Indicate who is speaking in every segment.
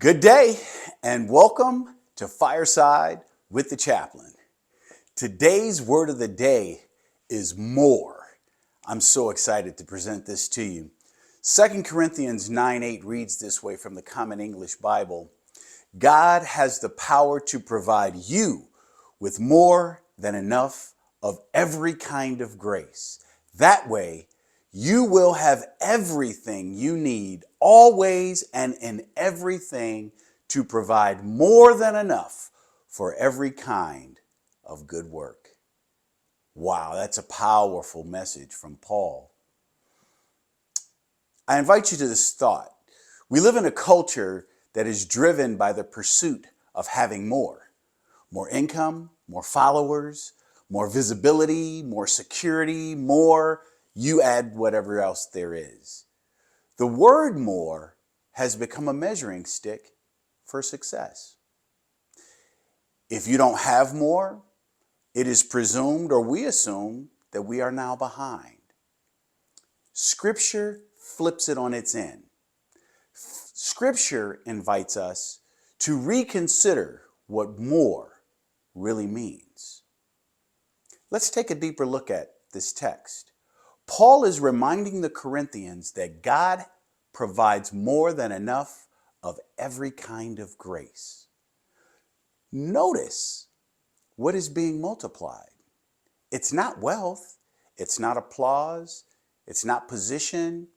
Speaker 1: Good day and welcome to Fireside with the Chaplain. Today's word of the day is more. I'm so excited to present this to you. 2 Corinthians 9:8 reads this way from the Common English Bible. God has the power to provide you with more than enough of every kind of grace. That way, you will have everything you need, always and in everything, to provide more than enough for every kind of good work. Wow, that's a powerful message from Paul. I invite you to this thought. We live in a culture that is driven by the pursuit of having more. More income, more followers, more visibility, more security, more. You add whatever else there is. The word more has become a measuring stick for success. If you don't have more, it is presumed, or we assume, that we are now behind. Scripture flips it on its end. Scripture invites us to reconsider what more really means. Let's take a deeper look at this text. Paul is reminding the Corinthians that God provides more than enough of every kind of grace. Notice what is being multiplied. It's not wealth, it's not applause, it's not position,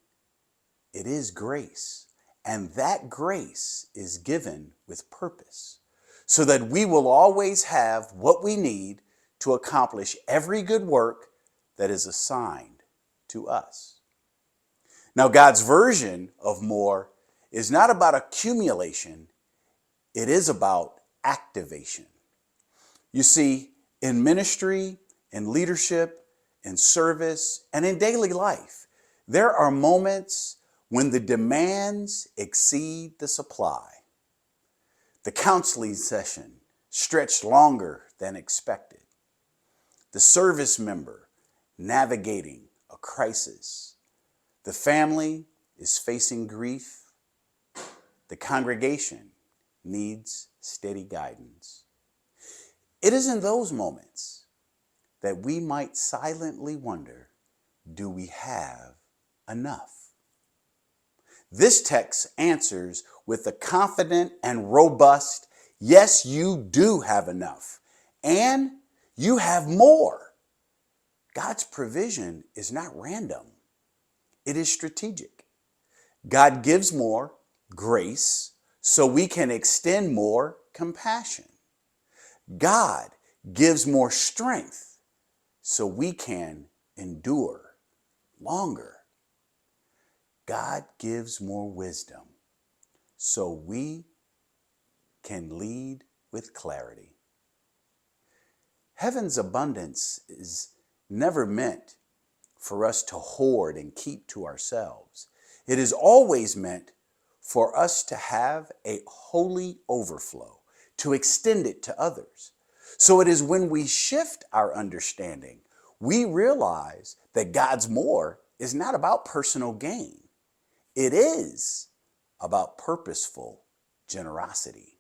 Speaker 1: it is grace. And that grace is given with purpose, so that we will always have what we need to accomplish every good work that is assigned to us. Now, God's version of more is not about accumulation, it is about activation. You see, in ministry, in leadership, in service, and in daily life, there are moments when the demands exceed the supply. The counseling session stretched longer than expected. The service member navigating a crisis. The family is facing grief. The congregation needs steady guidance. It is in those moments that we might silently wonder, do we have enough? This text answers with a confident and robust, yes, you do have enough, and you have more. God's provision is not random. It is strategic. God gives more grace so we can extend more compassion. God gives more strength so we can endure longer. God gives more wisdom so we can lead with clarity. Heaven's abundance is never meant for us to hoard and keep to ourselves. It is always meant for us to have a holy overflow, to extend it to others. So it is when we shift our understanding, we realize that God's more is not about personal gain. It is about purposeful generosity.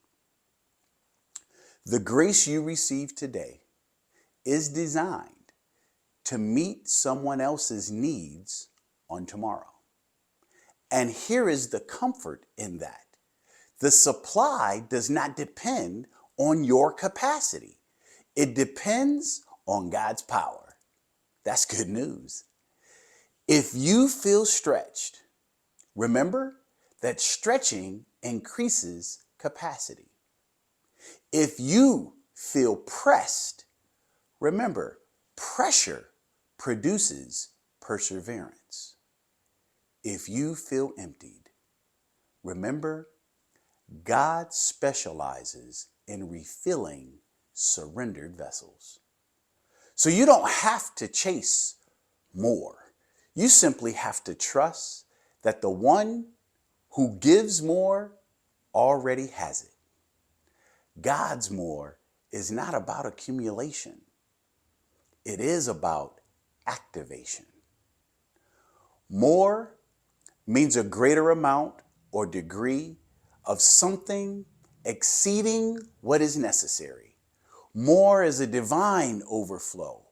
Speaker 1: The grace you receive today is designed to meet someone else's needs on tomorrow. And here is the comfort in that. The supply does not depend on your capacity. It depends on God's power. That's good news. If you feel stretched, remember that stretching increases capacity. If you feel pressed, remember, pressure produces perseverance. If you feel emptied, remember, God specializes in refilling surrendered vessels. So you don't have to chase more. You simply have to trust that the one who gives more already has it. God's more is not about accumulation. It is about activation. More means a greater amount or degree of something exceeding what is necessary. More is a divine overflow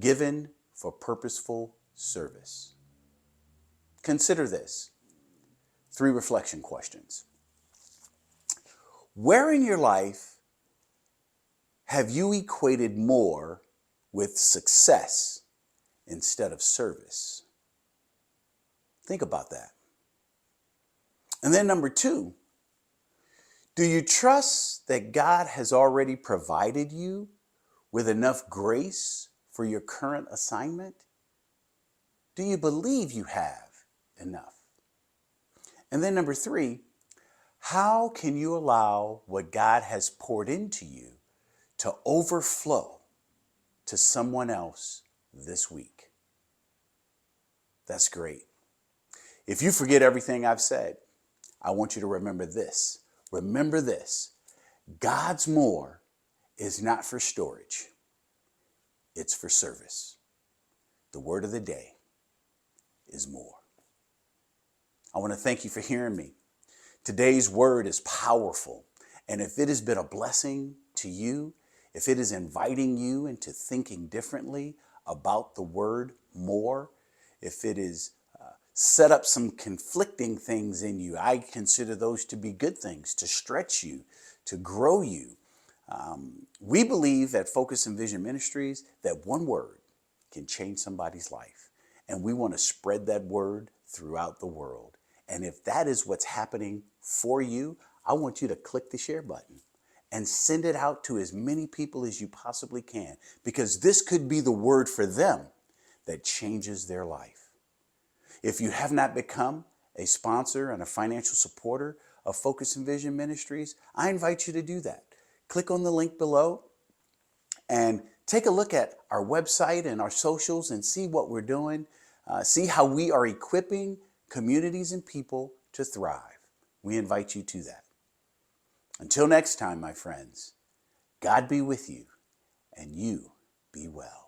Speaker 1: given for purposeful service. Consider this. 3 reflection questions. Where in your life have you equated more with success instead of service? Think about that. And then number 2, do you trust that God has already provided you with enough grace for your current assignment? Do you believe you have enough? And then number 3, how can you allow what God has poured into you to overflow to someone else this week? That's great. If you forget everything I've said, I want you to remember this. Remember this. God's more is not for storage. It's for service. The word of the day is more. I want to thank you for hearing me. Today's word is powerful. And if it has been a blessing to you, if it is inviting you into thinking differently about the word more, if it is set up some conflicting things in you, I consider those to be good things, to stretch you, to grow you. We believe at Focus and Vision Ministries that one word can change somebody's life. And we want to spread that word throughout the world. And if that is what's happening for you, I want you to click the share button and send it out to as many people as you possibly can, because this could be the word for them that changes their life. If you have not become a sponsor and a financial supporter of Focus and Vision Ministries, I invite you to do that. Click on the link below and take a look at our website and our socials and see what we're doing. See how we are equipping communities and people to thrive. We invite you to that. Until next time, my friends, God be with you and you be well.